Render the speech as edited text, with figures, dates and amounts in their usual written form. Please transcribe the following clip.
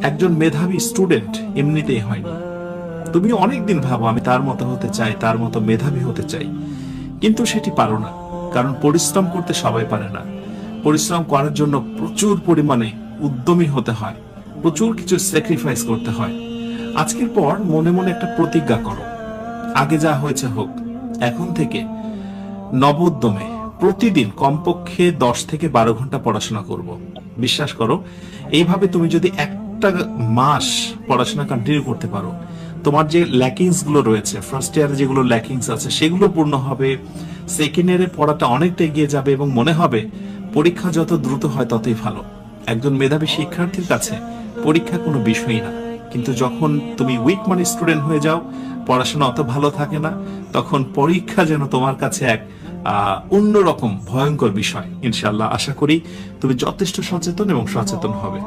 একজন মেধাবী স্টুডেন্ট এমনিতেই হয়নি। তুমি অনেকদিন ভাবো আমি তার মতো হতে চাই, তার মতো মেধাবী হতে চাই, কিন্তু সেটি পারো না, কারণ পরিশ্রম করতে সবাই পারে না। পরিশ্রম করার জন্য প্রচুর পরিমাণে উদ্যমী হতে হয়, প্রচুর কিছু স্যাক্রিফাইস করতে হয়। আজকের পর মনে মনে একটা প্রতিজ্ঞা করো, আগে যা হয়েছে হোক, এখন থেকে নবোদ্যমে প্রতিদিন কমপক্ষে 10 থেকে 12 ঘন্টা পড়াশোনা করব। বিশ্বাস করো, এইভাবে তুমি যদি একটা মাস পড়াশোনা কন্টিনিউ করতে পারো, তোমার যে ল্যাকিংস গুলো রয়েছে, ফার্স্ট ইয়ারে যেগুলো ল্যাকিংস আছে সেগুলো পূর্ণ হবে, সেকেন্ড ইয়ারে পড়াটা অনেকটা এগিয়ে যাবে এবং মনে হবে পরীক্ষা যত দ্রুত হয় ততই ভালো। একজন মেধাবী শিক্ষার্থীর কাছে পরীক্ষা কোনো বিষয়ই না, কিন্তু যখন তুমি উইক মানি স্টুডেন্ট হয়ে যাও, পড়াশোনা অত ভালো থাকে না, তখন পরীক্ষা যেন তোমার কাছে এক অন্যরকম ভয়ঙ্কর বিষয়। ইনশাআল্লাহ আশা করি তুমি যথেষ্ট সচেতন এবং সচেতন হবে।